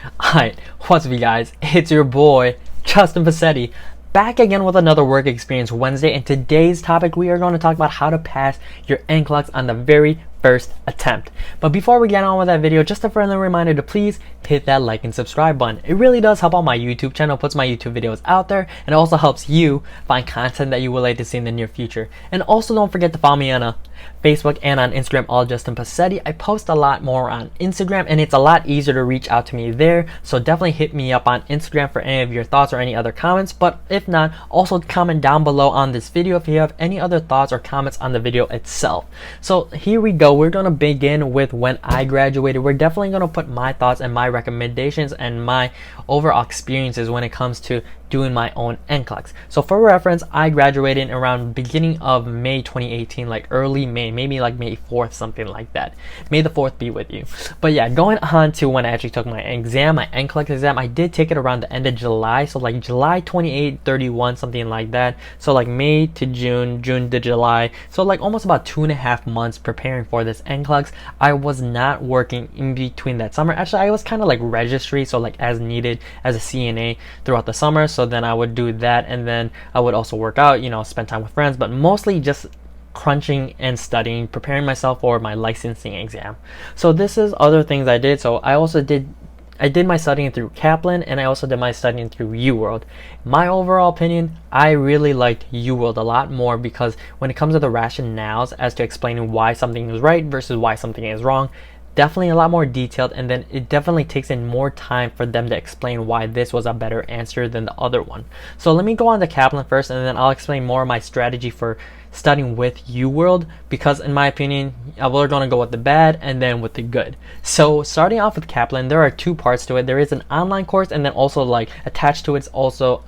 Alright, what's up you guys? It's your boy, Justin Passetti, back again with another Work Experience Wednesday, and today's topic we are going to talk about how to pass your NCLEX on the very first attempt. But before we get on with that video, just a friendly reminder to please hit that like and subscribe button. It really does help out my YouTube channel, puts my YouTube videos out there, and it also helps you find content that you would like to see in the near future. And also don't forget to follow me on Facebook and on Instagram, all Justin Passetti. I post a lot more on Instagram and it's a lot easier to reach out to me there, so definitely hit me up on Instagram for any of your thoughts or any other comments. But if not, also comment down below on this video if you have any other thoughts or comments on the video itself. So here we go. We're going to begin with when I graduated. We're definitely going to put my thoughts and my recommendations and my overall experiences when it comes to doing my own NCLEX. So for reference, I graduated around beginning of May 2018, like early May, maybe like May 4th, something like that. May the 4th be with you. But yeah, going on to when I actually took my exam, my NCLEX exam, I did take it around the end of July. So like July 28, 31, something like that. So like May to June, June to July. So like almost about 2.5 months preparing for this NCLEX. I was not working in between that summer. Actually, I was kind of like registry, so like as needed as a CNA throughout the summer. So then I would do that, and then I would also work out, spend time with friends, but mostly just crunching and studying, preparing myself for my licensing exam. So this is other things I did. So I did my studying through Kaplan, and I also did my studying through UWorld. My overall opinion, I really liked UWorld a lot more because when it comes to the rationales as to explaining why something is right versus why something is wrong, definitely a lot more detailed, and then it definitely takes in more time for them to explain why this was a better answer than the other one. So let me go on to Kaplan first, and then I'll explain more of my strategy for studying with UWorld, because in my opinion, we're going to go with the bad and then with the good. So starting off with Kaplan, there are two parts to it. There is an online course, and then also like attached to it's also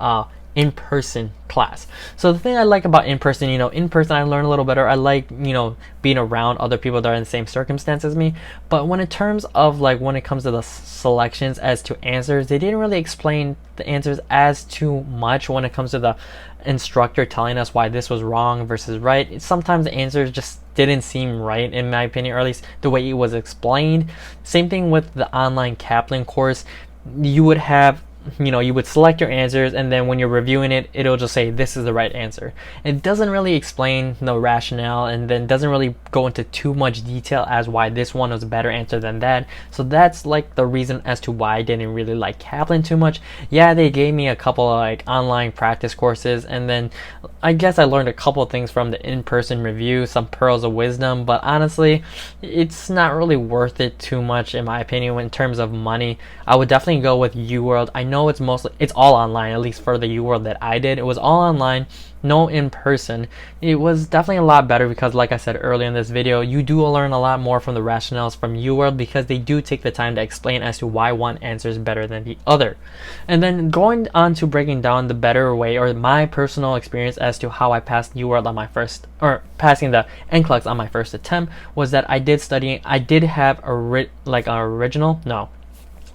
in-person class. So the thing I like about in-person, in-person I learn a little better. I like, being around other people that are in the same circumstance as me. But when in terms of like when it comes to the selections as to answers, they didn't really explain the answers as too much when it comes to the instructor telling us why this was wrong versus right. Sometimes the answers just didn't seem right in my opinion, or at least the way it was explained. Same thing with the online Kaplan course. You would have you would select your answers, and then when you're reviewing it, it'll just say this is the right answer. It doesn't really explain the rationale, and then doesn't really go into too much detail as why this one was a better answer than that. So that's like the reason as to why I didn't really like Kaplan too much. Yeah, they gave me a couple of like online practice courses, and then I guess I learned a couple of things from the in-person review, some pearls of wisdom, but honestly, it's not really worth it too much in my opinion. In terms of money, I would definitely go with UWorld. I know it's all online, at least for the UWorld that I did. It was all online, no in person. It was definitely a lot better because, like I said earlier in this video, you do learn a lot more from the rationales from UWorld because they do take the time to explain as to why one answer is better than the other. And then going on to breaking down the better way, or my personal experience as to how I passed UWorld on my first, or passing the NCLEX on my first attempt, was that I did have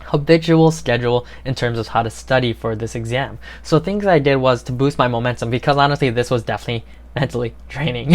habitual schedule in terms of how to study for this exam. So things I did was to boost my momentum, because honestly this was definitely mentally draining.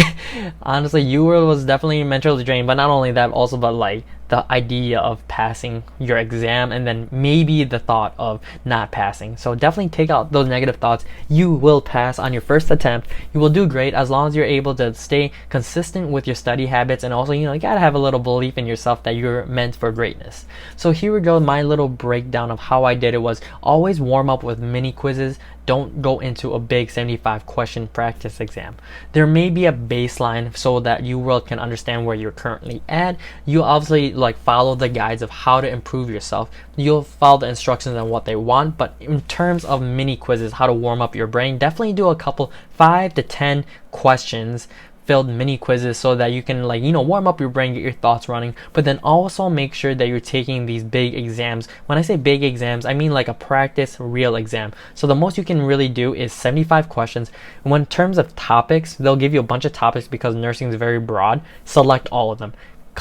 Honestly, UWorld was definitely mentally draining, but not only that, also but like the idea of passing your exam and then maybe the thought of not passing. So definitely take out those negative thoughts. You will pass on your first attempt. You will do great as long as you're able to stay consistent with your study habits, and also you gotta have a little belief in yourself that you're meant for greatness. So here we go. My little breakdown of how I did it was always warm up with mini quizzes. Don't go into a big 75 question practice exam. There may be a baseline so that UWorld can understand where you're currently at. You obviously follow the guides of how to improve yourself. You'll follow the instructions on what they want, but in terms of mini quizzes, how to warm up your brain, definitely do a couple 5 to 10 questions filled mini quizzes so that you can warm up your brain, get your thoughts running. But then also make sure that you're taking these big exams. When I say big exams, I mean like a practice real exam. So the most you can really do is 75 questions. When in terms of topics, they'll give you a bunch of topics because nursing is very broad. Select all of them.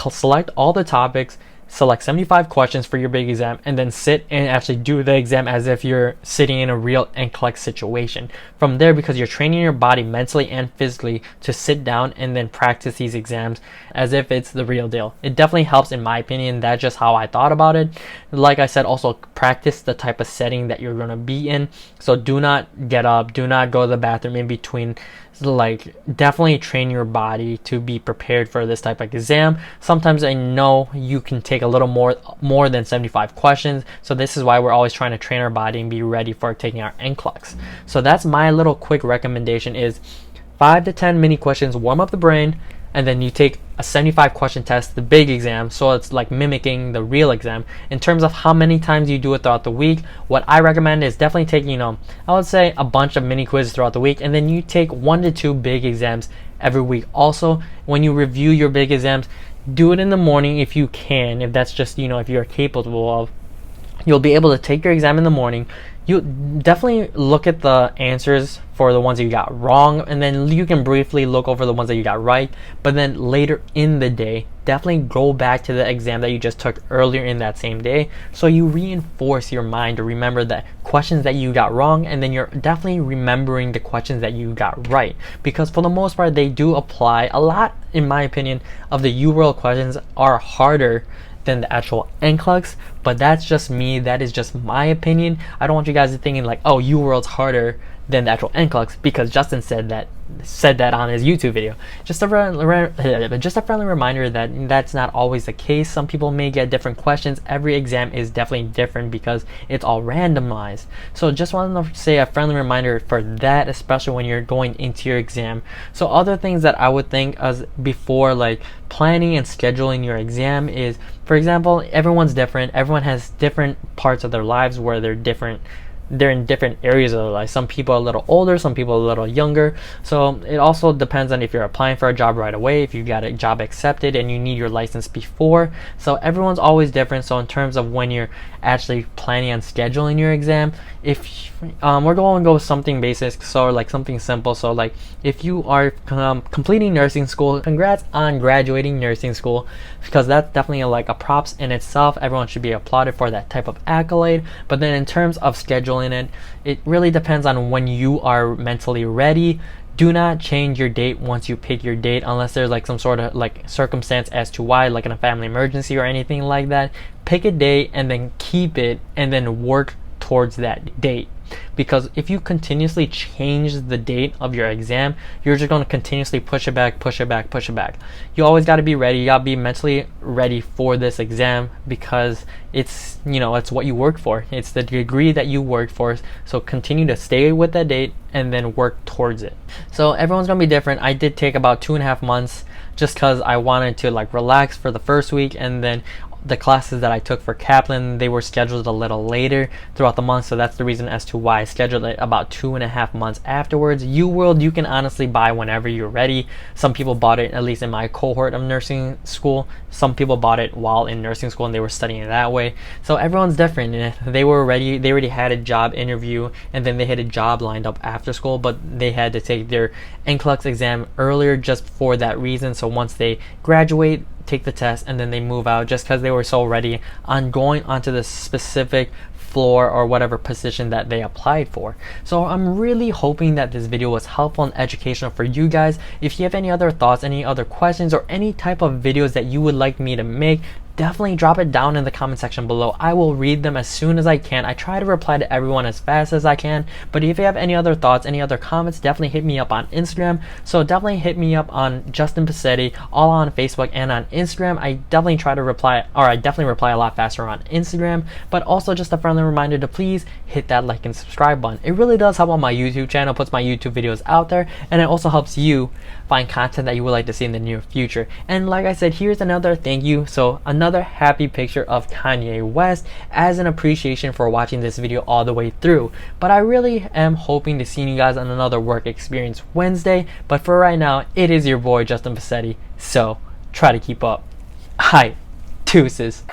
Select all the topics, select 75 questions for your big exam, and then sit and actually do the exam as if you're sitting in a real NCLEX situation. From there, because you're training your body mentally and physically to sit down and then practice these exams as if it's the real deal. It definitely helps, in my opinion. That's just how I thought about it. Like I said, also practice the type of setting that you're going to be in. So do not get up, do not go to the bathroom in between. Like, definitely train your body to be prepared for this type of exam. Sometimes I know you can take a little more than 75 questions, so this is why we're always trying to train our body and be ready for taking our NCLEX. So that's my little quick recommendation, is 5 to 10 mini questions, warm up the brain, and then you take a 75 question test, the big exam, so it's like mimicking the real exam. In terms of how many times you do it throughout the week, what I recommend is definitely taking, I would say a bunch of mini quizzes throughout the week, and then you take 1 to 2 big exams every week. Also, when you review your big exams, do it in the morning if you can, if that's just, if you're capable of. You'll be able to take your exam in the morning. You definitely look at the answers for the ones that you got wrong, and then you can briefly look over the ones that you got right. But then later in the day, definitely go back to the exam that you just took earlier in that same day, so you reinforce your mind to remember the questions that you got wrong, and then you're definitely remembering the questions that you got right, because for the most part they do apply. A lot, in my opinion, of the UWorld questions are harder than the actual NCLEX, but that's just me. That is just my opinion. I don't want you guys to thinking like, oh, UWorld's harder than the actual NCLEX because Justin said that on his YouTube video. Just a friendly reminder that that's not always the case. Some people may get different questions. Every exam is definitely different because it's all randomized. So just wanted to say a friendly reminder for that, especially when you're going into your exam. So other things that I would think as before, like planning and scheduling your exam, is, for example, everyone's different. Everyone has different parts of their lives where they're in different areas of their life. Some people are a little older, some people are a little younger. So it also depends on if you're applying for a job right away, if you got a job accepted and you need your license before. So everyone's always different. So in terms of when you're actually planning on scheduling your exam, if we're going to go with something basic, so like something simple. So like if you are completing nursing school, congrats on graduating nursing school, because that's definitely like a props in itself. Everyone should be applauded for that type of accolade. But then in terms of scheduling it really depends on when you are mentally ready. Do not change your date once you pick your date unless there's like some sort of like circumstance as to why, like in a family emergency or anything like that. Pick a date and then keep it, and then work towards that date. Because if you continuously change the date of your exam, you're just going to continuously push it back. You always got to be ready. You got to be mentally ready for this exam, because it's it's what you work for. It's the degree that you work for. So continue to stay with that date and then work towards it. So everyone's going to be different. I did take about 2.5 months just because I wanted to like relax for the first week, and then the classes that I took for Kaplan, they were scheduled a little later throughout the month, so that's the reason as to why I scheduled it about 2.5 months afterwards. UWorld, you can honestly buy whenever you're ready. Some people bought it, at least in my cohort of nursing school, some people bought it while in nursing school and they were studying it that way. So everyone's different. They were ready, they already had a job interview, and then they had a job lined up after school, but they had to take their NCLEX exam earlier just for that reason. So once they graduate, take the test, and then they move out, just because they were so ready on going onto the specific floor or whatever position that they applied for. So I'm really hoping that this video was helpful and educational for you guys. If you have any other thoughts, any other questions, or any type of videos that you would like me to make, definitely drop it down in the comment section below. I will read them as soon as I can. I try to reply to everyone as fast as I can, but if you have any other thoughts, any other comments, definitely hit me up on Instagram. So definitely hit me up on Justin Passetti, all on Facebook and on Instagram. I definitely try to reply, or I definitely reply a lot faster on Instagram. But also just a friendly reminder to please hit that like and subscribe button. It really does help on my YouTube channel, puts my YouTube videos out there, and it also helps you find content that you would like to see in the near future. And like I said, here's another thank you. So another happy picture of Kanye West as an appreciation for watching this video all the way through. But I really am hoping to see you guys on another work experience Wednesday. But for right now, it is your boy Justin Passetti. So try to keep up. Hi, deuces.